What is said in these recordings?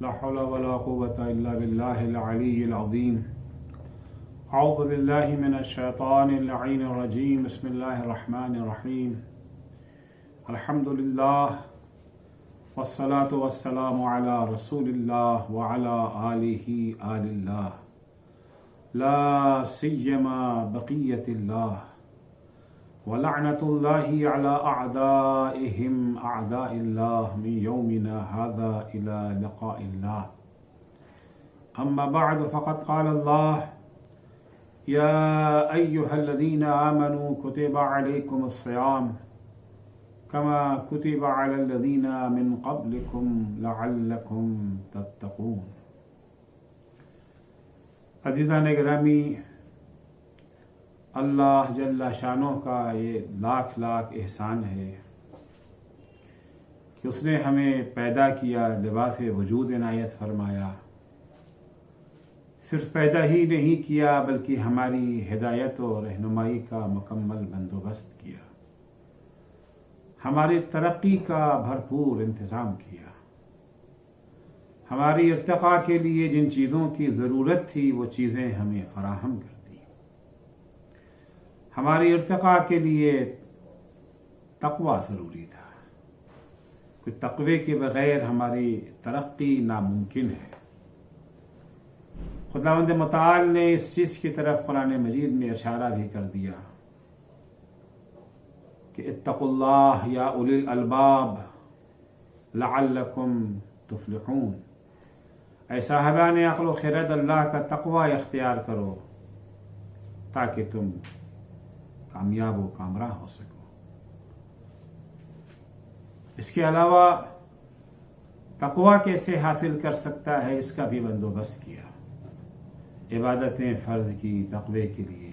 لا حول ولا قوة إلا بالله العلي العظيم. أعوذ بالله من الشيطان اللعين الرجيم. بسم الله الرحمن الرحيم. الحمد لله والصلاة والسلام على رسول الله وعلى آله آل الله لا سيما بقية الله ولعنة الله على أعدائهم أعداء الله من يومنا هذا إلى لقاء الله. أما بعد فقد قال الله: يا أيها الذين آمنوا كتب عليكم الصيام كما كتب على الذين من قبلكم لعلكم تتقون. عزیزان گرامی، اللہ جل شانہ کا یہ لاکھ لاکھ احسان ہے کہ اس نے ہمیں پیدا کیا، لباس وجود عنایت فرمایا. صرف پیدا ہی نہیں کیا بلکہ ہماری ہدایت و رہنمائی کا مکمل بندوبست کیا، ہماری ترقی کا بھرپور انتظام کیا، ہماری ارتقاء کے لیے جن چیزوں کی ضرورت تھی وہ چیزیں ہمیں فراہم کر دی. ہماری ارتقاء کے لیے تقوی ضروری تھا، کہ تقوی کے بغیر ہماری ترقی ناممکن ہے. خداوند متعال نے اس چیز کی طرف قرآن مجید میں اشارہ بھی کر دیا کہ اتقوا اللہ یا اولی الالباب لعلکم تفلحون. اے صاحبان عقل و خرد، اللہ کا تقوی اختیار کرو تاکہ تم کامیاب و کامراں ہو سکو. اس کے علاوہ تقوی کیسے حاصل کر سکتا ہے، اس کا بھی بندوبست کیا. عبادتیں فرض کی تقوی کے لیے.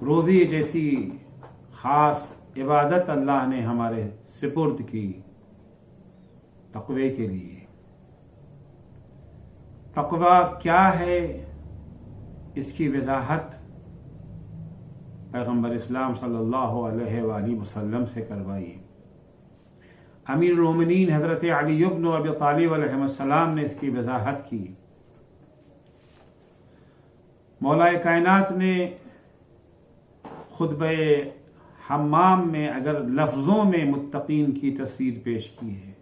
روزی جیسی خاص عبادت اللہ نے ہمارے سپرد کی تقوی کے لیے. تقوی کیا ہے، اس کی وضاحت پیغمبر اسلام صلی اللہ علیہ وآلہ وسلم سے کروائی. امیر المومنین حضرت علی بن ابی طالب علیہ السلام نے اس کی وضاحت کی. مولا کائنات نے خطبہ حمام میں اگر لفظوں میں متقین کی تصویر پیش کی ہے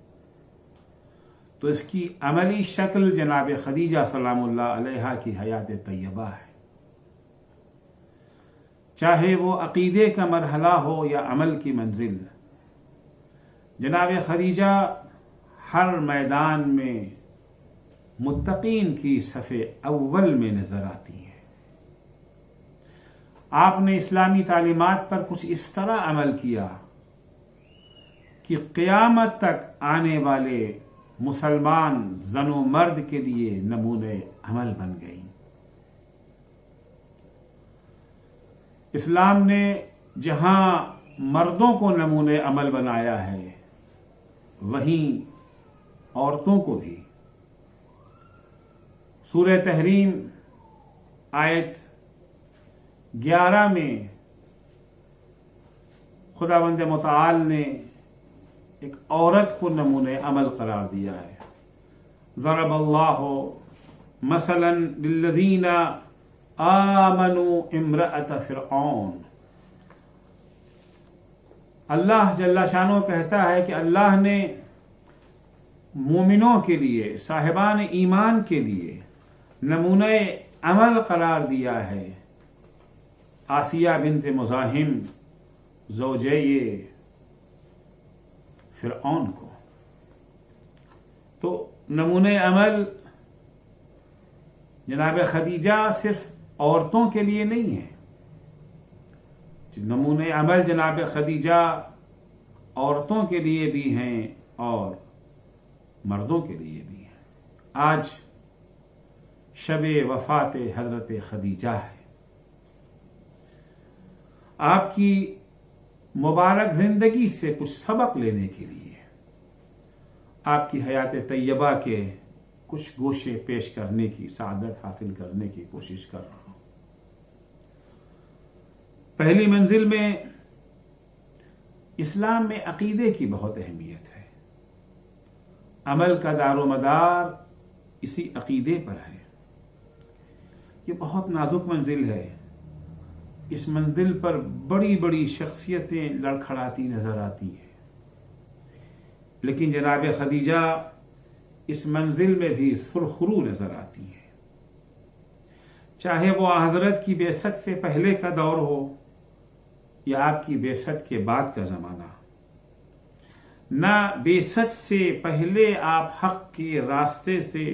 تو اس کی عملی شکل جناب خدیجہ سلام اللہ علیہا کی حیات طیبہ ہے. چاہے وہ عقیدے کا مرحلہ ہو یا عمل کی منزل، جناب خدیجہ ہر میدان میں متقین کی صف اول میں نظر آتی ہیں. آپ نے اسلامی تعلیمات پر کچھ اس طرح عمل کیا کہ قیامت تک آنے والے مسلمان زن و مرد کے لیے نمونے عمل بن گئی. اسلام نے جہاں مردوں کو نمونے عمل بنایا ہے وہیں عورتوں کو بھی. سورہ تحریم آیت 11 میں خداوند متعال نے ایک عورت کو نمونے عمل قرار دیا ہے. ضرب اللہ مثلا للذین آمنوا امرأۃ فرعون. اللہ جل شانہ کہتا ہے کہ اللہ نے مومنوں کے لیے، صاحبان ایمان کے لیے نمونہ عمل قرار دیا ہے آسیہ بنت مزاحم زوجہ فرعون کو. تو نمونہ عمل جناب خدیجہ صرف عورتوں کے لیے نہیں ہے. نمونہ عمل جناب خدیجہ عورتوں کے لیے بھی ہیں اور مردوں کے لیے بھی ہیں. آج شب وفات حضرت خدیجہ ہے. آپ کی مبارک زندگی سے کچھ سبق لینے کے لیے آپ کی حیات طیبہ کے کچھ گوشے پیش کرنے کی سعادت حاصل کرنے کی کوشش کر رہا ہوں. پہلی منزل میں اسلام میں عقیدے کی بہت اہمیت ہے. عمل کا دار و مدار اسی عقیدے پر ہے. یہ بہت نازک منزل ہے. اس منزل پر بڑی بڑی شخصیتیں لڑکھڑاتی نظر آتی ہیں، لیکن جناب خدیجہ اس منزل میں بھی سرخرو نظر آتی ہیں. چاہے وہ حضرت کی بعثت سے پہلے کا دور ہو یا آپ کی بعثت کے بعد کا زمانہ، نہ بعثت سے پہلے آپ حق کے راستے سے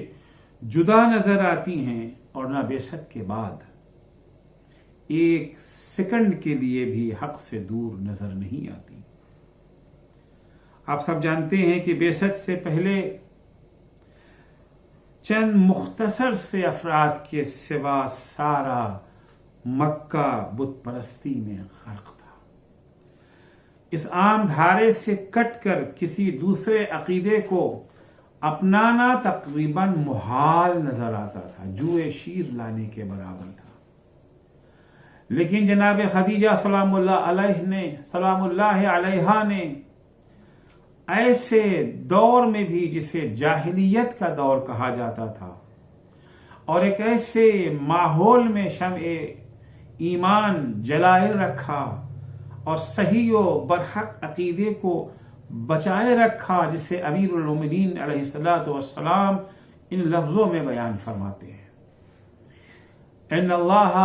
جدا نظر آتی ہیں اور نہ بعثت کے بعد ایک سیکنڈ کے لیے بھی حق سے دور نظر نہیں آتی. آپ سب جانتے ہیں کہ بعثت سے پہلے چند مختصر سے افراد کے سوا سارا مکہ بت پرستی میں غرق تھا. اس عام دھارے سے کٹ کر کسی دوسرے عقیدے کو اپنانا تقریباً محال نظر آتا تھا، جوئے شیر لانے کے برابر تھا. لیکن جناب خدیجہ سلام اللہ علیہا نے ایسے دور میں بھی جسے جاہلیت کا دور کہا جاتا تھا اور ایک ایسے ماحول میں شمع ایمان جلائے رکھا اور صحیح و برحق عقیدے کو بچائے رکھا، جسے امیر المومنین علیہ الصلوۃ والسلام ان لفظوں میں بیان فرماتے ہیں: ان اللہ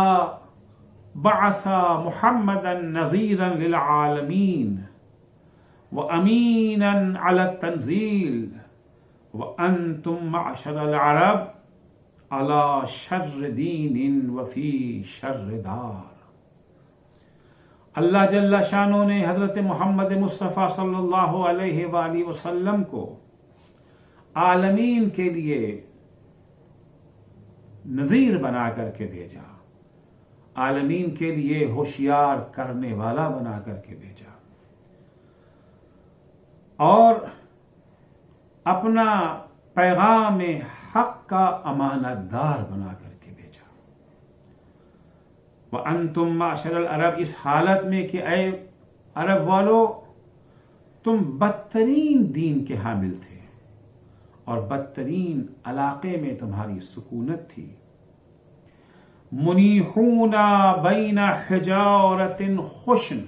بعث محمدا نذیرا للعالمین وامینا علی التنزیل وانتم معشر العرب علی شر دین وفی شر دار. اللہ جل شانہ نے حضرت محمد مصطفیٰ صلی اللہ علیہ وآلہ وسلم کو عالمین کے لیے نذیر بنا کر کے بھیجا، عالمین کے لیے ہوشیار کرنے والا بنا کر کے بھیجا، اور اپنا پیغام حق کا امانت دار بنا کر کے بھیجا. وَأَنْتُمْ مَعْشَرَ الْعَرَبِ، اس حالت میں کہ اے عرب والو، تم بدترین دین کے حامل تھے اور بدترین علاقے میں تمہاری سکونت تھی. منیحون بین حجارت خشن،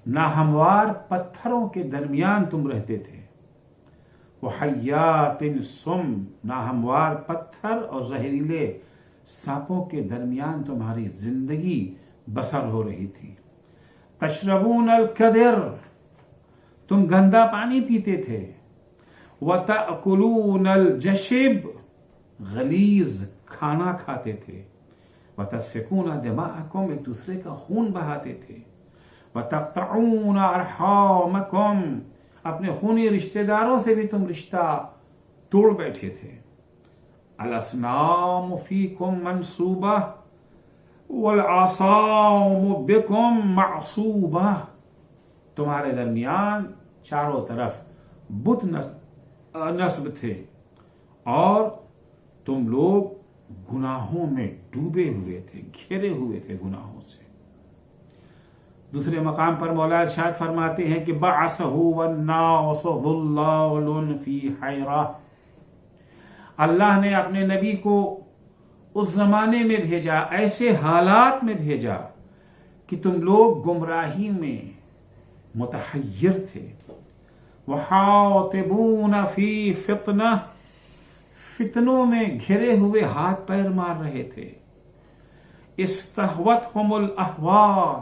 ناہموار پتھروں کے درمیان تم رہتے تھے. وحیات سم، ناہموار پتھر اور زہریلے سانپوں کے درمیان تمہاری زندگی بسر ہو رہی تھی. تشربون الکدر، تم گندا پانی پیتے تھے. وتأکلون الجشب، غلیظ کھانا کھاتے تھے. وتسفکون دماءکم، ایک دوسرے کا خون بہاتے تھے. وتقطعون ارحامکم، اپنے خونی رشتہ داروں سے بھی تم رشتہ توڑ بیٹھے تھے. الاسنام فیکم منصوبہ والعصام بکم معصوبہ، تمہارے درمیان چاروں طرف بت نصب تھے اور تم لوگ گناہوں میں ڈوبے ہوئے تھے، گھرے ہوئے تھے گناہوں سے. دوسرے مقام پر مولا ارشاد فرماتے ہیں کہ بعثہ والناس ضلال فی حیرہ، اللہ نے اپنے نبی کو اس زمانے میں بھیجا، ایسے حالات میں بھیجا کہ تم لوگ گمراہی میں متحیر تھے. وحاطبون فی فتنہ، فتنوں میں گھرے ہوئے ہاتھ پیر مار رہے تھے. استہوتہم الاہواء،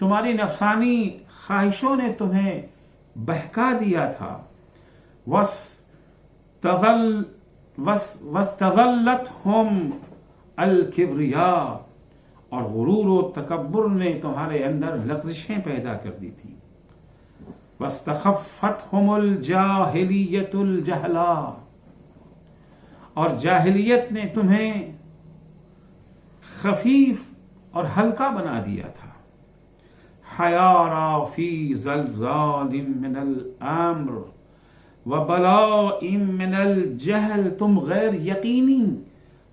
تمہاری نفسانی خواہشوں نے تمہیں بہکا دیا تھا. وَاسْتَغَلَّتْهُمْ الْكِبْرِيَاءُ، اور غرور و تکبر نے تمہارے اندر لغزشیں پیدا کر دی تھی. وَاسْتَخَفَّتْهُمُ الْجَاهِلِيَّةُ الْجَهْلَاءُ، اور جاہلیت نے تمہیں خفیف اور ہلکا بنا دیا تھا. حَيَارَى فِي زَلْزَالٍ مِّنَ الْأَمْرِ وَبَلَاءٍ مِّنَ الْجَهْلِ، تم غیر یقینی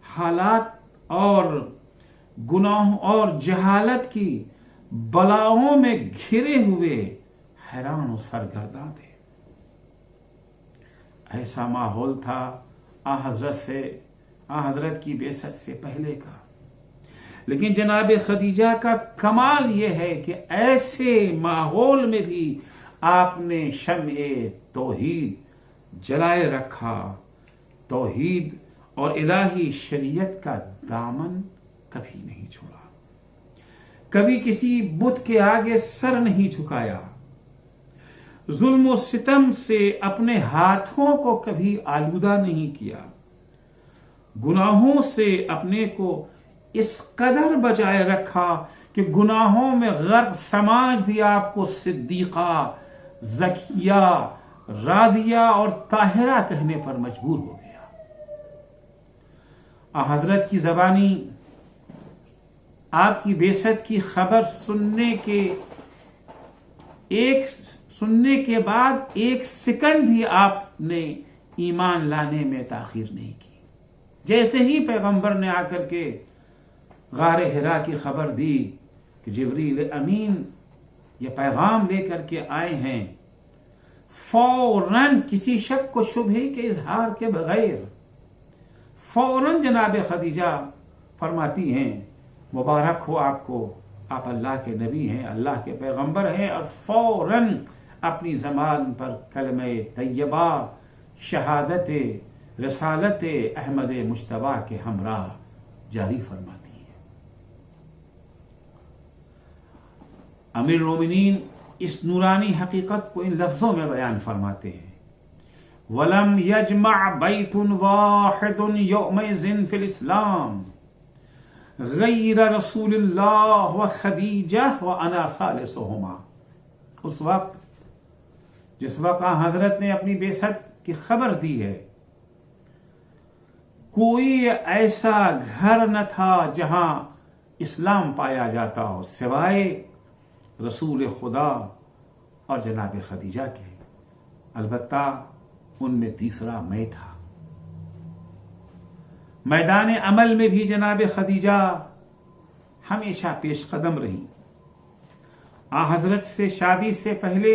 حالات اور گناہوں اور جہالت کی بلاؤں میں گھرے ہوئے حیران و سرگرداں تھے. ایسا ماحول تھا حضرت کی بعثت سے پہلے کا. لیکن جناب خدیجہ کا کمال یہ ہے کہ ایسے ماحول میں بھی آپ نے شمع توحید جلائے رکھا. توحید اور الہی شریعت کا دامن کبھی نہیں چھوڑا. کبھی کسی بت کے آگے سر نہیں جھکایا. ظلم و ستم سے اپنے ہاتھوں کو کبھی آلودہ نہیں کیا. گناہوں سے اپنے کو اس قدر بچائے رکھا کہ گناہوں میں غرق سماج بھی آپ کو صدیقہ، زکیہ، راضیہ اور طاہرہ کہنے پر مجبور ہو گیا. حضرت کی زبانی آپ کی بعثت کی خبر سننے کے بعد ایک سیکنڈ بھی آپ نے ایمان لانے میں تاخیر نہیں کی. جیسے ہی پیغمبر نے آ کر کے غار حرا کی خبر دی کہ جبریل امین یہ پیغام لے کر کے آئے ہیں، فوراً کسی شک و شبہے کے اظہار کے بغیر فوراً جناب خدیجہ فرماتی ہیں مبارک ہو آپ کو، آپ اللہ کے نبی ہیں، اللہ کے پیغمبر ہیں، اور فوراً اپنی زبان پر کلمہ طیبہ شہادت رسالت احمد مجتبیٰ کے ہمراہ جاری فرماتی ہیں. امیر المومنین اس نورانی حقیقت کو ان لفظوں میں بیان فرماتے ہیں: وَلَمْ يَجْمَعْ بَيْتٌ وَاحِدٌ يَوْمَئِذٍ فِي الْإِسْلَامِ غَيْرَ رَسُولِ اللَّهِ وَخَدِیجَةَ وَأَنَا ثَالِثُهُمَا. اس وقت جس وقت حضرت نے اپنی بعثت کی خبر دی ہے، کوئی ایسا گھر نہ تھا جہاں اسلام پایا جاتا ہو سوائے رسول خدا اور جناب خدیجہ کے. البتہ ان میں تیسرا میں تھا. میدان عمل میں بھی جناب خدیجہ ہمیشہ پیش قدم رہی. حضرت سے شادی سے پہلے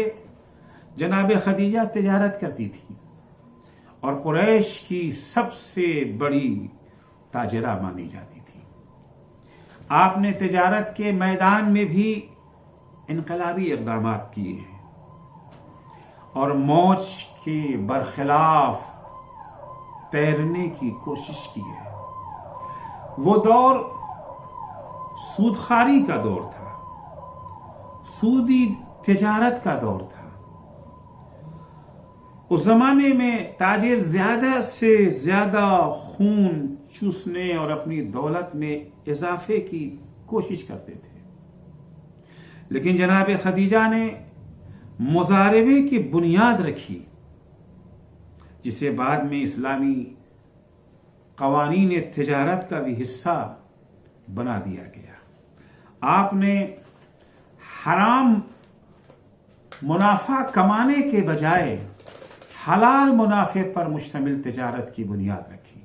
جناب خدیجہ تجارت کرتی تھی اور قریش کی سب سے بڑی تاجرہ مانی جاتی تھی. آپ نے تجارت کے میدان میں بھی انقلابی اقدامات کیے ہیں اور موج کے برخلاف تیرنے کی کوشش کی ہے. وہ دور سودخواری کا دور تھا، سودی تجارت کا دور تھا. اس زمانے میں تاجر زیادہ سے زیادہ خون چوسنے اور اپنی دولت میں اضافے کی کوشش کرتے تھے. لیکن جناب خدیجہ نے مضاربے کی بنیاد رکھی، جسے بعد میں اسلامی قوانین تجارت کا بھی حصہ بنا دیا گیا. آپ نے حرام منافع کمانے کے بجائے حلال منافع پر مشتمل تجارت کی بنیاد رکھی.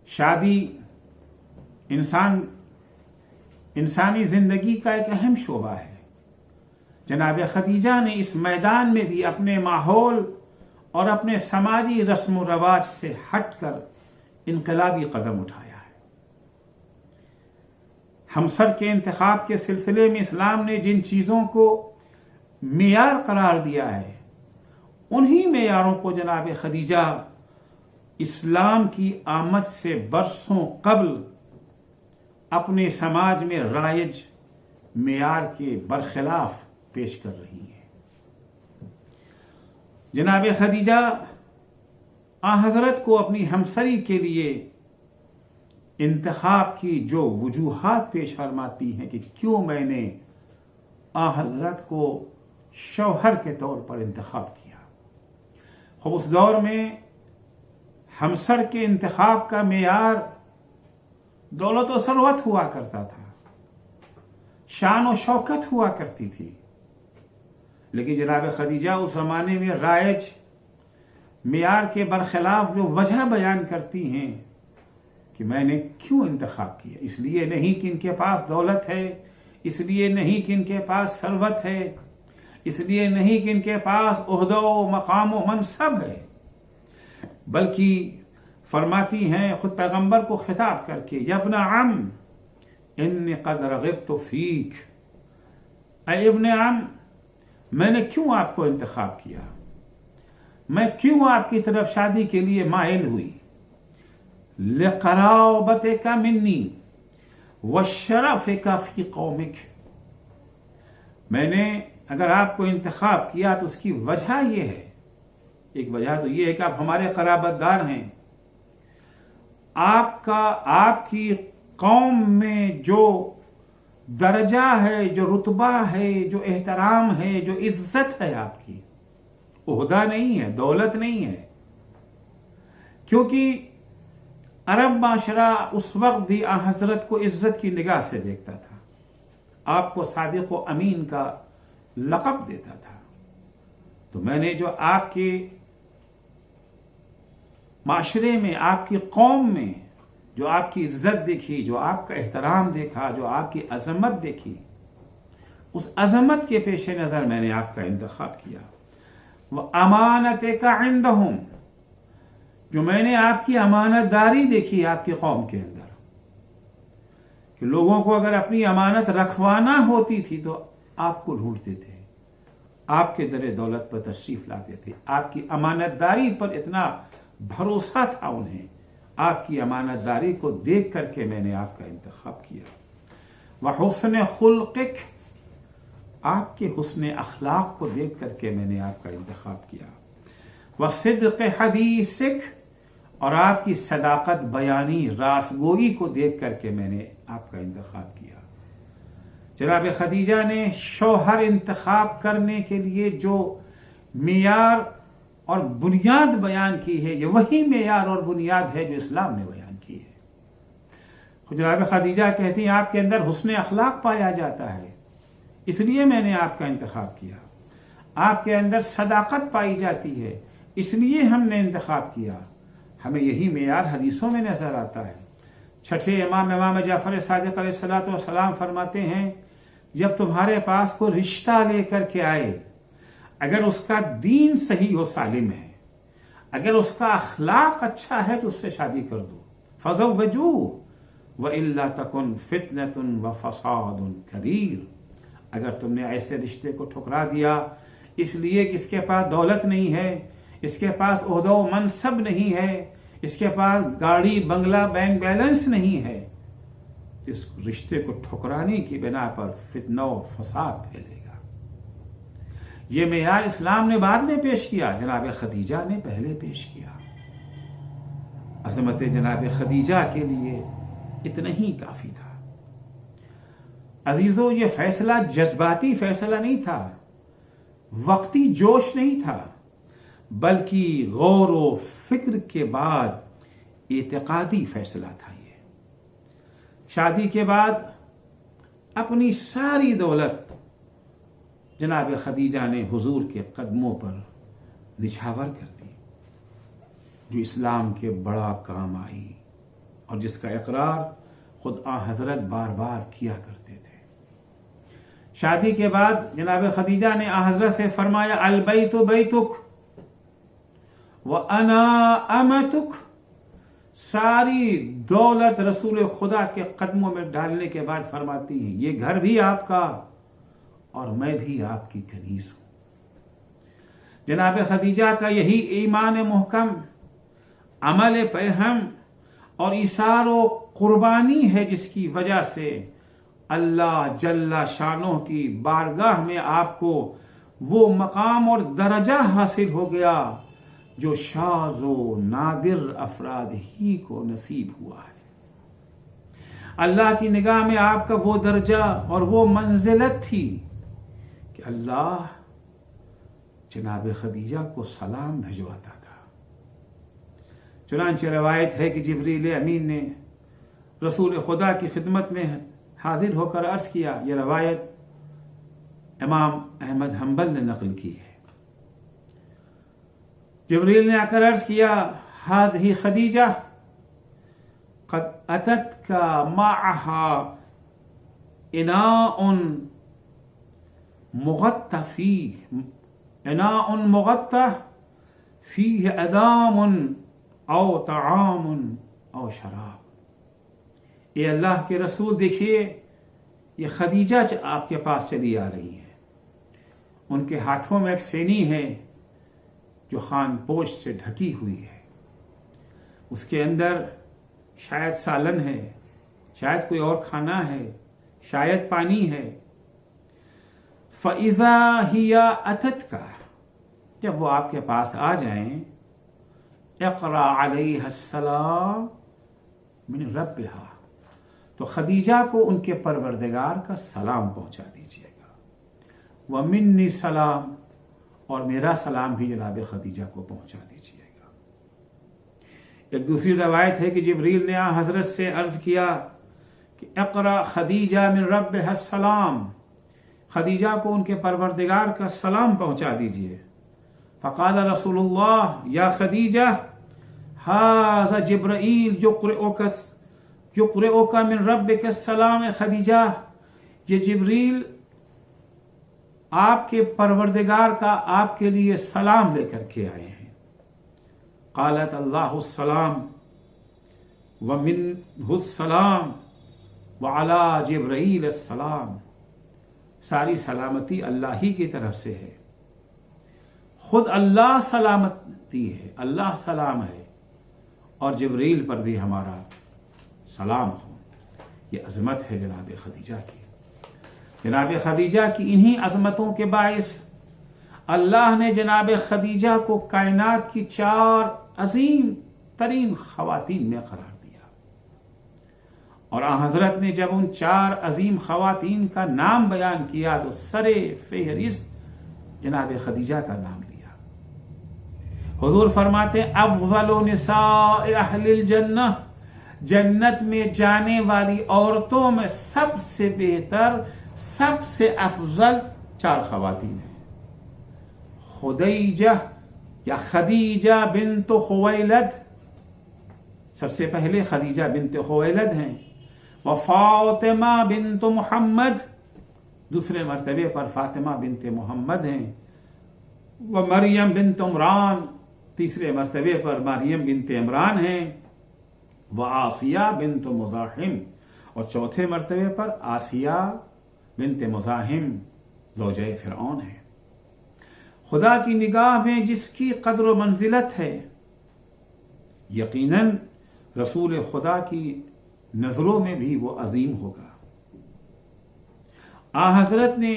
شادی انسانی زندگی کا ایک اہم شعبہ ہے. جناب خدیجہ نے اس میدان میں بھی اپنے ماحول اور اپنے سماجی رسم و رواج سے ہٹ کر انقلابی قدم اٹھایا ہے. ہمسر کے انتخاب کے سلسلے میں اسلام نے جن چیزوں کو معیار قرار دیا ہے، انہی معیاروں کو جناب خدیجہ اسلام کی آمد سے برسوں قبل اپنے سماج میں رائج معیار کے برخلاف پیش کر رہی ہیں. جناب خدیجہ حضرت کو اپنی ہمسری کے لیے انتخاب کی جو وجوہات پیش فرماتی ہیں کہ کیوں میں نے حضرت کو شوہر کے طور پر انتخاب کیا. خوب اس دور میں ہمسر کے انتخاب کا معیار دولت و ثروت ہوا کرتا تھا، شان و شوکت ہوا کرتی تھی. لیکن جناب خدیجہ اس زمانے میں رائج معیار کے برخلاف جو وجہ بیان کرتی ہیں کہ میں نے کیوں انتخاب کیا، اس لیے نہیں کہ ان کے پاس دولت ہے، اس لیے نہیں کہ ان کے پاس ثروت ہے، اس لیے نہیں کہ ان کے پاس عہدہ و مقام و منصب ہے، بلکہ فرماتی ہیں خود پیغمبر کو خطاب کر کے، یا ابن عم انی قد رغبت فیک، اے ابن عم میں نے کیوں آپ کو انتخاب کیا، میں کیوں آپ کی طرف شادی کے لیے مائل ہوئی، لقرابتک منی وشرفک فی قومک، میں نے اگر آپ کو انتخاب کیا تو اس کی وجہ یہ ہے، ایک وجہ تو یہ ہے کہ آپ ہمارے قرابت دار ہیں، آپ کی قوم میں جو درجہ ہے، جو رتبہ ہے، جو احترام ہے، جو عزت ہے، آپ کی عہدہ نہیں ہے، دولت نہیں ہے، کیونکہ عرب معاشرہ اس وقت بھی آن حضرت کو عزت کی نگاہ سے دیکھتا تھا، آپ کو صادق و امین کا لقب دیتا تھا، تو میں نے جو آپ کے معاشرے میں، آپ کی قوم میں جو آپ کی عزت دیکھی، جو آپ کا احترام دیکھا، جو آپ کی عظمت دیکھی، اس عظمت کے پیش نظر میں نے آپ کا انتخاب کیا، وَأَمَانَتِكَ عِنْدَهُمْ، جو میں نے آپ کی امانت داری دیکھی آپ کی قوم کے اندر، کہ لوگوں کو اگر اپنی امانت رکھوانا ہوتی تھی تو آپ کو ڈھونڈتے تھے، آپ کے در دولت پر تشریف لاتے تھے، آپ کی امانت داری پر اتنا بھروسہ تھا انہیں، آپ کی امانت داری کو دیکھ کر کے میں نے آپ کا انتخاب کیا، وحسن خلقک، آپ کے حسن اخلاق کو دیکھ کر کے میں نے آپ کا انتخاب کیا، وصدق حدیثک، اور آپ کی صداقت بیانی، راست گوئی کو دیکھ کر کے میں نے آپ کا انتخاب کیا۔ جناب خدیجہ نے شوہر انتخاب کرنے کے لیے جو معیار اور بنیاد بیان کی ہے، یہ وہی معیار اور بنیاد ہے جو اسلام نے بیان کی ہے۔ جناب خدیجہ کہتی ہیں آپ کے اندر حسن اخلاق پایا جاتا ہے، اس لیے میں نے آپ کا انتخاب کیا، آپ کے اندر صداقت پائی جاتی ہے، اس لیے ہم نے انتخاب کیا۔ ہمیں یہی معیار حدیثوں میں نظر آتا ہے۔ چھٹے امام جعفر صادق علیہ السلام فرماتے ہیں، جب تمہارے پاس کوئی رشتہ لے کر کے آئے، اگر اس کا دین صحیح و سالم ہے، اگر اس کا اخلاق اچھا ہے تو اس سے شادی کر دو، فزوجوہ وَإِلَّا تَكُنْ فِتْنَةٌ وَفَسَادٌ كَبِيرٌ، اگر تم نے ایسے رشتے کو ٹھکرا دیا اس لیے کہ اس کے پاس دولت نہیں ہے، اس کے پاس عہدہ و منصب نہیں ہے، اس کے پاس گاڑی بنگلہ بینک بیلنس نہیں ہے، اس رشتے کو ٹھکرانے کی بنا پر فتنہ و فساد پھیلے گا۔ یہ معیار اسلام نے بعد میں پیش کیا، جناب خدیجہ نے پہلے پیش کیا۔ عظمت جناب خدیجہ کے لیے اتنا ہی کافی تھا۔ عزیزو، یہ فیصلہ جذباتی فیصلہ نہیں تھا، وقتی جوش نہیں تھا، بلکہ غور و فکر کے بعد اعتقادی فیصلہ تھا۔ یہ شادی کے بعد اپنی ساری دولت جناب خدیجہ نے حضور کے قدموں پر نچھاور کر دی، جو اسلام کے بڑا کام آئی اور جس کا اقرار خود حضرت بار بار کیا کرتے تھے۔ شادی کے بعد جناب خدیجہ نے حضرت سے فرمایا، البیت بیتک وَأَنَا أَمَتُكَ، ساری دولت رسول خدا کے قدموں میں ڈالنے کے بعد فرماتی ہیں، یہ گھر بھی آپ کا اور میں بھی آپ کی کنیز ہوں۔ جناب خدیجہ کا یہی ایمان محکم، عمل پیہم اور ایثار و قربانی ہے جس کی وجہ سے اللہ جل شانہ کی بارگاہ میں آپ کو وہ مقام اور درجہ حاصل ہو گیا جو شاذ و نادر افراد ہی کو نصیب ہوا ہے۔ اللہ کی نگاہ میں آپ کا وہ درجہ اور وہ منزلت تھی کہ اللہ جناب خدیجہ کو سلام بھجواتا تھا۔ چنانچہ روایت ہے کہ جبریل امین نے رسول خدا کی خدمت میں حاضر ہو کر عرض کیا، یہ روایت امام احمد حنبل نے نقل کی ہے۔ جبریل نے آ کر عرض کیا، هذه خدیجہ قد اتتک معها اناء مغطى فيه فيه ادام او طعام او شراب۔ اے اللہ کے رسول دیکھیے یہ خدیجہ آپ کے پاس چلی آ رہی ہے، ان کے ہاتھوں میں ایک سینی ہے جو خان پوش سے ڈھکی ہوئی ہے، اس کے اندر شاید سالن ہے، شاید کوئی اور کھانا ہے، شاید پانی ہے۔ فَإِذَا هِيَ أَتَتْكَ، جب وہ آپ کے پاس آ جائیں، اقرأ علیہ السلام من ربہا، تو خدیجہ کو ان کے پروردگار کا سلام پہنچا دیجیے گا۔ وَمِنِّي سلام، اور میرا سلام بھی جناب خدیجہ کو پہنچا دیجیے گا۔ ایک دوسری روایت ہے کہ جبریل نے حضرت سے عرض کیا کہ اقرأ خدیجہ من ربہا السلام، خدیجہ کو ان کے پروردگار کا سلام پہنچا دیجیے۔ فقال رسول اللہ یا خدیجہ ھذا جبرائیل یقرئک من ربک السلام، خدیجہ یہ جبریل آپ کے پروردگار کا آپ کے لیے سلام لے کر کے آئے ہیں۔ قالت اللہ السلام ومنہ السلام وعلی جبرائیل السلام، ساری سلامتی اللہ ہی کی طرف سے ہے، خود اللہ سلامتی ہے، اللہ سلام ہے، اور جبریل پر بھی ہمارا سلام ہو۔ یہ عظمت ہے جناب خدیجہ کی۔ جناب خدیجہ کی انہی عظمتوں کے باعث اللہ نے جناب خدیجہ کو کائنات کی 4 عظیم ترین خواتین میں قرار دیا، اور حضرت نے جب ان 4 عظیم خواتین کا نام بیان کیا تو سر فہرست جناب خدیجہ کا نام لیا۔ حضور فرماتے ہیں افضل نساء اہل الجنہ، جنت میں جانے والی عورتوں میں سب سے بہتر، سب سے افضل 4 خواتین ہیں۔ خدیجہ یا خدیجہ بنت خویلد، سب سے پہلے خدیجہ بنت خویلد ہیں، وفاطمہ بنت محمد، دوسرے مرتبے پر فاطمہ بنت محمد ہیں، ومریم بنت عمران، تیسرے مرتبے پر مریم بنت عمران ہیں، وآسیہ بنت مزاحم، اور چوتھے مرتبے پر آسیہ بنت مزاحم زوجہ فرعون ہے۔ خدا کی نگاہ میں جس کی قدر و منزلت ہے، یقیناً رسول خدا کی نظروں میں بھی وہ عظیم ہوگا۔ حضرت نے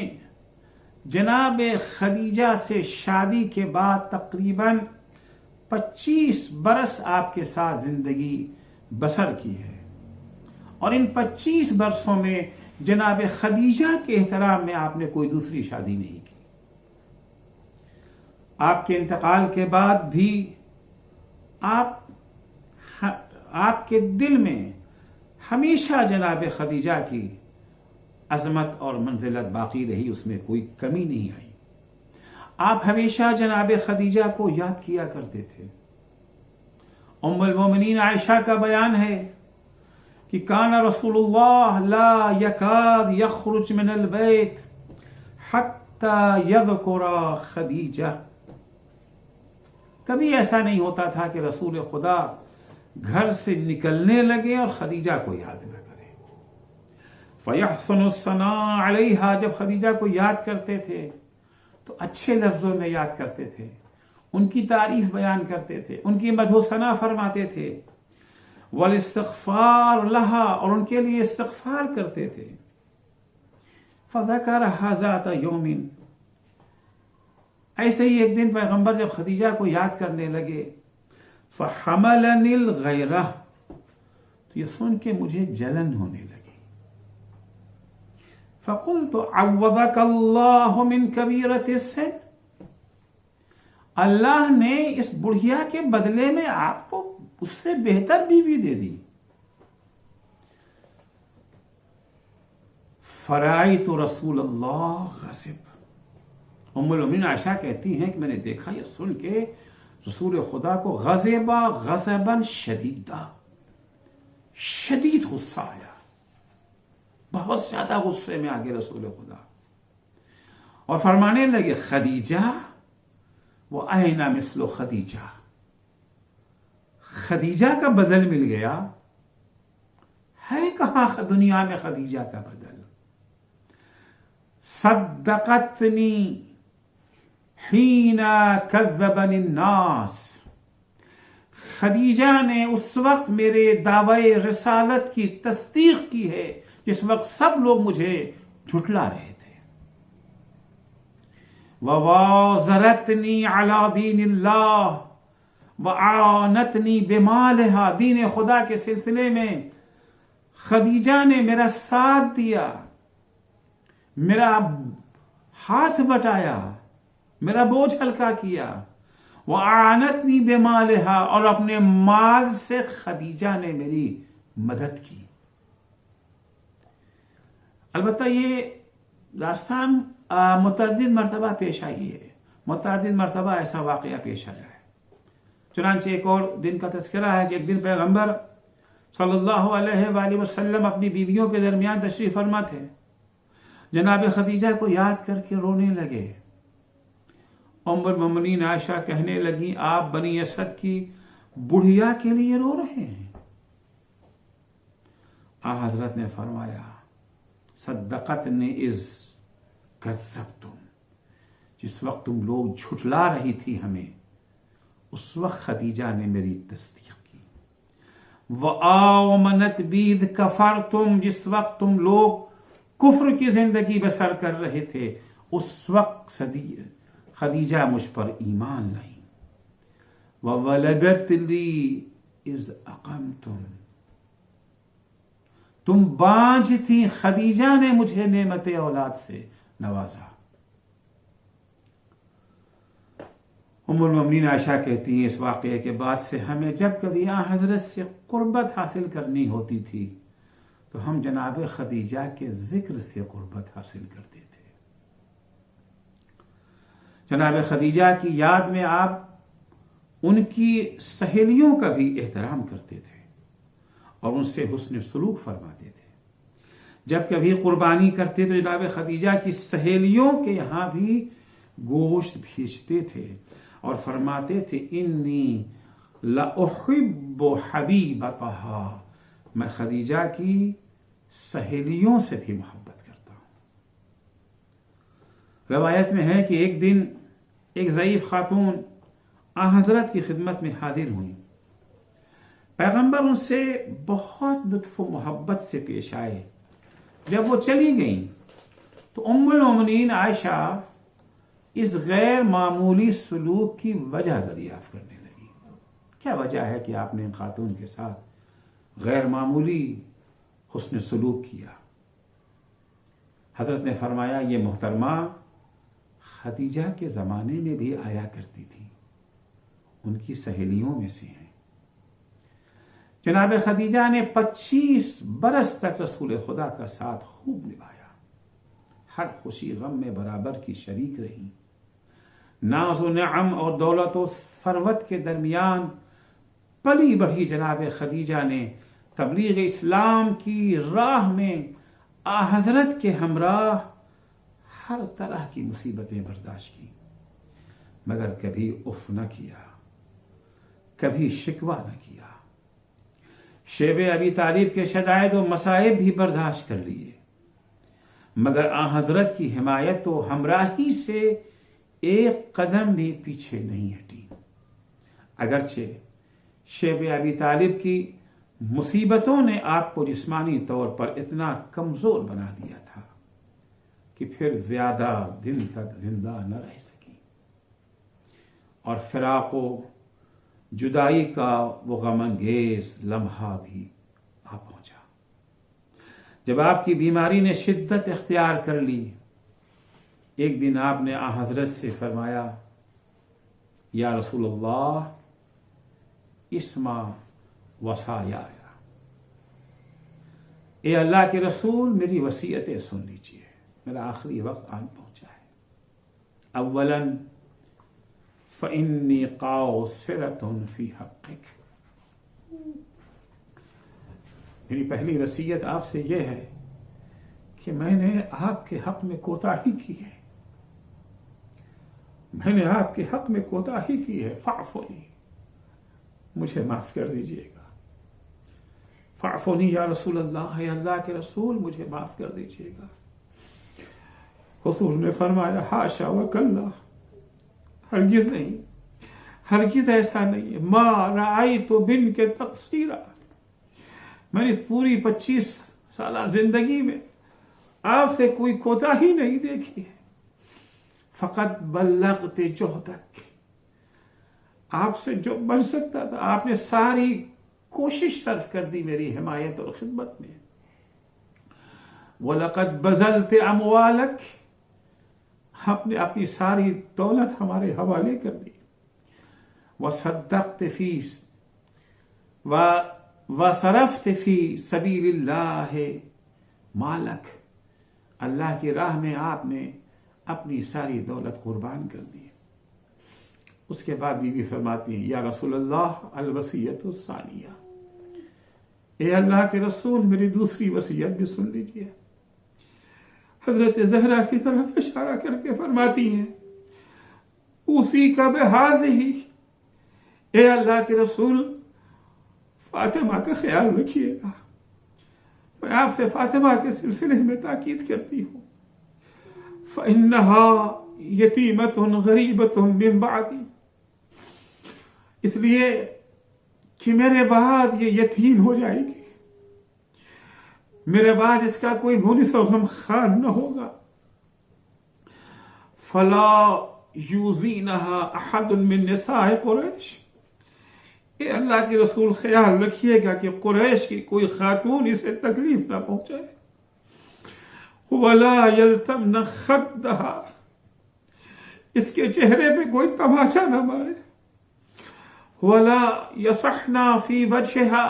جناب خدیجہ سے شادی کے بعد تقریباً 25 برس آپ کے ساتھ زندگی بسر کی ہے، اور ان 25 برسوں میں جناب خدیجہ کے احترام میں آپ نے کوئی دوسری شادی نہیں کی۔ آپ کے انتقال کے بعد بھی آپ کے دل میں ہمیشہ جناب خدیجہ کی عظمت اور منزلت باقی رہی، اس میں کوئی کمی نہیں آئی۔ آپ ہمیشہ جناب خدیجہ کو یاد کیا کرتے تھے۔ ام المومنین عائشہ کا بیان ہے کہ کان رسول اللہ لا یکاد یخرج من البیت حتی یذکر خدیجہ، کبھی ایسا نہیں ہوتا تھا کہ رسول خدا گھر سے نکلنے لگے اور خدیجہ کو یاد نہ کرے۔ فیحسن الثناء علیہا، جب خدیجہ کو یاد کرتے تھے تو اچھے لفظوں میں یاد کرتے تھے، ان کی تعریف بیان کرتے تھے، ان کی مدح و ثنا فرماتے تھے، والاستغفار لہا، اور ان کے لیے استغفار کرتے تھے۔ فذکرھا ذات یوم، ایسے ہی ایک دن پیغمبر جب خدیجہ کو یاد کرنے لگے، فحملنی الغیرہ، تو یہ سن کے مجھے جلن ہونے لگی۔ فقلت عوضک اللہ من کبیرۃ السن، اللہ نے اس بڑھیا کے بدلے میں آپ کو اس سے بہتر بیوی دے دی۔ فرأیت رسول اللہ غضب، ام المؤمنین عائشہ کہتی ہیں کہ میں نے دیکھا یہ سن کے رسول خدا کو غضب غضبا شدیدا، شدید غصہ آیا، بہت زیادہ غصے میں آگے رسول خدا، اور فرمانے لگے خدیجہ وہ اہنا مثل خدیجہ، خدیجہ کا بدل مل گیا ہے کہاں دنیا میں خدیجہ کا بدل؟ صدقتنی حین کذبنی الناس، خدیجہ نے اس وقت میرے دعوی رسالت کی تصدیق کی ہے جس وقت سب لوگ مجھے جھٹلا رہے تھے۔ وَوَازَرَتْنِي عَلَى دِينِ اللَّهِ وَعَانَتْنِي بِمَالِهَا، دین خدا کے سلسلے میں خدیجہ نے میرا ساتھ دیا، میرا ہاتھ بٹایا، میرا بوجھ ہلکا کیا۔ وَعَانَتْنِي بِمَالِهَا، اور اپنے مال سے خدیجہ نے میری مدد کی۔ البتہ یہ داستان متعدد مرتبہ پیش آئی ہے، متعدد مرتبہ ایسا واقعہ پیش آیا ہے۔ چنانچہ ایک اور دن کا تذکرہ ہے کہ ایک دن پیغمبر صلی اللہ علیہ وآلہ وسلم اپنی بیویوں کے درمیان تشریف فرما تھے، جناب خدیجہ کو یاد کر کے رونے لگے۔ ام المؤمنین عائشہ کہنے لگیں آپ بنی اسد کی بڑھیا کے لیے رو رہے ہیں؟ حضرت نے فرمایا صدقتنی اذ کذبتم، جس وقت تم لوگ جھٹلا رہی تھی ہمیں، اس وقت خدیجہ نے میری تصدیق کی۔ وآمنت بی اذ کفرتم، جس وقت تم لوگ کفر کی زندگی بسر کر رہے تھے، اس وقت خدیجہ مجھ پر ایمان لائی۔ وولدت لی اذ اقمتم، تم بانجھ تھی، خدیجہ نے مجھے نعمت اولاد سے نوازا۔ ام المؤمنین عائشہ کہتی ہیں اس واقعے کے بعد سے ہمیں جب کبھی حضرت سے قربت حاصل کرنی ہوتی تھی تو ہم جناب خدیجہ کے ذکر سے قربت حاصل کرتے تھے۔ جناب خدیجہ کی یاد میں آپ ان کی سہیلیوں کا بھی احترام کرتے تھے اور ان سے حسن سلوک فرماتے تھے۔ جب کبھی قربانی کرتے تو جناب خدیجہ کی سہیلیوں کے یہاں بھی گوشت بھیجتے تھے اور فرماتے تھے انی لأحب حبیبتہا، میں خدیجہ کی سہیلیوں سے بھی محبت کرتا ہوں۔ روایت میں ہے کہ ایک دن ایک ضعیف خاتون حضرت کی خدمت میں حاضر ہوئی۔ پیغمبر ان سے بہت لطف و محبت سے پیش آئے۔ جب وہ چلی گئیں تو ام المؤمنین عائشہ اس غیر معمولی سلوک کی وجہ دریافت کرنے لگی۔ کیا وجہ ہے کہ آپ نے ان خاتون کے ساتھ غیر معمولی حسن سلوک کیا؟ حضرت نے فرمایا یہ محترمہ خدیجہ کے زمانے میں بھی آیا کرتی تھی، ان کی سہیلیوں میں سے ہیں۔ جناب خدیجہ نے 25 برس تک رسول خدا کا ساتھ خوب نبھایا، ہر خوشی غم میں برابر کی شریک رہی۔ ناز و نعم اور دولت و ثروت کے درمیان پلی بڑھی جناب خدیجہ نے تبلیغ اسلام کی راہ میں حضرت کے ہمراہ ہر طرح کی مصیبتیں برداشت کی، مگر کبھی اف نہ کیا، کبھی شکوہ نہ کیا۔ شیب ابی طالب کے شدائد و مصائب بھی برداشت کر لیے، مگر حضرت کی حمایت و ہمراہی سے ایک قدم بھی پیچھے نہیں ہٹی۔ اگرچہ شیب ابی طالب کی مصیبتوں نے آپ کو جسمانی طور پر اتنا کمزور بنا دیا تھا کہ پھر زیادہ دن تک زندہ نہ رہ سکی، اور فراق و جدائی کا وہ غم انگیز لمحہ بھی آ پہنچا۔ جب آپ کی بیماری نے شدت اختیار کر لی، ایک دن آپ نے حضرت سے فرمایا یا رسول اللہ اسمع وصایا، اے اللہ کے رسول میری وصیتیں سن لیجیے، میرا آخری وقت آن پہنچا ہے۔ اولاً فإنی قاصرۃ فی حقک، میری پہلی وصیت آپ سے یہ ہے کہ میں نے آپ کے حق میں کوتاہی کی ہے، میں نے آپ کے حق میں کوتاہی کی ہے، فاعف عنی، مجھے معاف کر دیجیے گا. فاعفونی یا رسول اللہ، اے اللہ کے رسول مجھے معاف کر دیجیے گا. حضور نے فرمایا حاشا وکلا، ہرگز نہیں، ہرگز ایسا نہیں ہے. ما رأیت بن کے تقصیرا، میں نے پوری 25 سالہ زندگی میں آپ سے کوئی کوتاہی نہیں دیکھی ہے. فقط بلغت جہدک، آپ سے جو بن سکتا تھا آپ نے ساری کوشش صرف کر دی میری حمایت اور خدمت میں. وَلَقَدْ بَذَلْتِ أَمْوَالَكَ، آپ نے اپنی ساری دولت ہمارے حوالے کر دی. وَصَدَّقْتِ فِي وَصَرَفْتِ فِي سَبِيلِ اللَّهِ مَالَكَ، اللہ کی راہ میں آپ نے اپنی ساری دولت قربان کر دی. اس کے بعد بیوی فرماتی ہیں یا رسول اللہ الوصیۃ الثانیہ، اے اللہ کے رسول میری دوسری وصیت بھی سن لیجیے. حضرت زہرا کی طرف اشارہ کر کے فرماتی ہیں اوصیک بہذہ، اے اللہ کے رسول فاطمہ کا خیال رکھیے گا. میں آپ سے فاطمہ کے سلسلے میں تاکید کرتی ہوں. فإنها یتیمۃ غریبۃ من بعدی، اس لیے کہ میرے بعد یہ یتیم ہو جائے گی، میرے بعد اس کا کوئی مونس و غمخوار نہ ہوگا. فلا یوزینها احد من نساء قریش، اے اللہ کے رسول خیال رکھیے گا کہ قریش کی کوئی خاتون اسے تکلیف نہ پہنچائے. ولا یلتمن خدها، اس کے چہرے پہ کوئی تماچا نہ مارے. ولا یصحنا فی وجہها،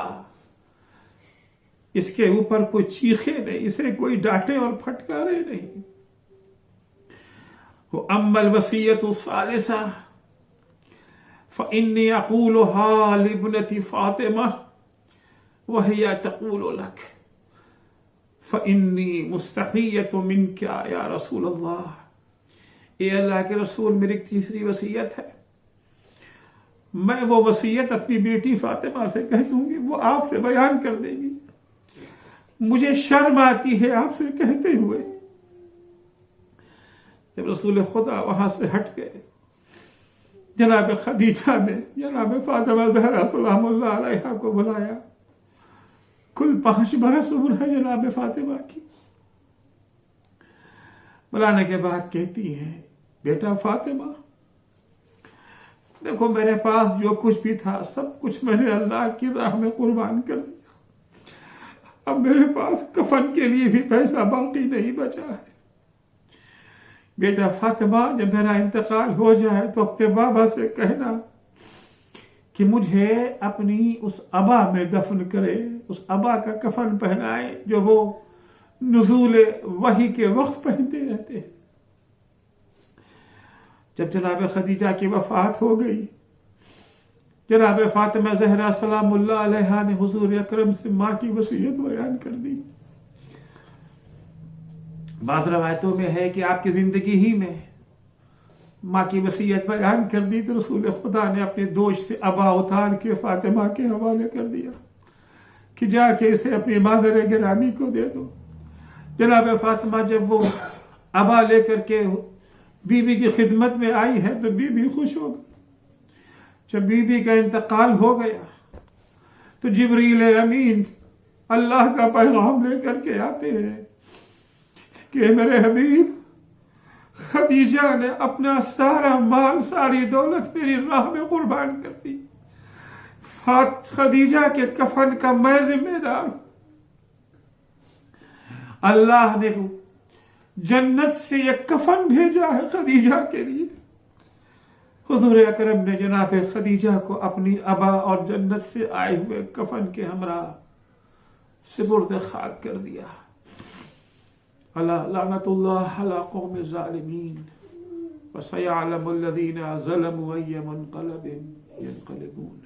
اس کے اوپر کوئی چیخے نہیں، اسے کوئی ڈانٹے اور پھٹکارے نہیں. اما الوصیۃ الثالثہ فإنی اقولها لابنتی فاطمہ وہی تقول لک فإنی مستحیۃ منک یا رسول اللہ. اے اللہ کے رسول میری ایک تیسری وصیت ہے، میں وہ وصیت اپنی بیٹی فاطمہ سے کہہ دوں گی، وہ آپ سے بیان کر دے گی. مجھے شرم آتی ہے آپ سے کہتے ہوئے. جب رسول خدا وہاں سے ہٹ گئے، جناب خدیجہ نے جناب فاطمہ زہرا سلام اللہ علیہا کو بلایا. کل 5 برس عمر ہے جناب فاطمہ کی. بلانے کے بعد کہتی ہیں بیٹا فاطمہ، دیکھو میرے پاس جو کچھ بھی تھا سب کچھ میں نے اللہ کی راہ میں قربان کر دیا. اب میرے پاس کفن کے لیے بھی پیسہ باقی نہیں بچا ہے. بیٹا فاطمہ جب میرا انتقال ہو جائے تو اپنے بابا سے کہنا کہ مجھے اپنی اس ابا میں دفن کرے، اس ابا کا کفن پہنائے جو وہ نزول وحی کے وقت پہنتے رہتے ہیں. جب جناب خدیجہ کی وفات ہو گئی، جناب فاطمہ زہرا سلام اللہ علیہا نے حضور اکرم سے ماں کی وصیت بیان کر دی. بعض روایتوں میں ہے کہ آپ کی زندگی ہی میں ماں کی وصیت بیان کر دی تو رسول خدا نے اپنے دوش سے ابا اتار کے فاطمہ کے حوالے کر دیا کہ جا کے اسے اپنی مادر گرامی کو دے دو. جناب فاطمہ جب وہ ابا لے کر کے بی بی کی خدمت میں آئی ہے تو بی بی خوش ہو گئی. جب بی بی کا انتقال ہو گیا تو جبریل امین اللہ کا پیغام لے کر کے آتے ہیں کہ میرے حبیب خدیجہ نے اپنا سارا مال ساری دولت میری راہ میں قربان کر دی. خدیجہ کے کفن کا میں ذمہ دار ہوں. اللہ نے جنت سے یہ کفن بھیجا ہے خدیجہ کے لیے. حضور اکرم نے جناب خدیجہ کو اپنی ابا اور جنت سے آئے ہوئے کفن کے ہمراہ سپرد خاک کر دیا. لعنت اللہ علی قوم الظالمین وسيعلم الذين ظلموا أي منقلب ينقلبون.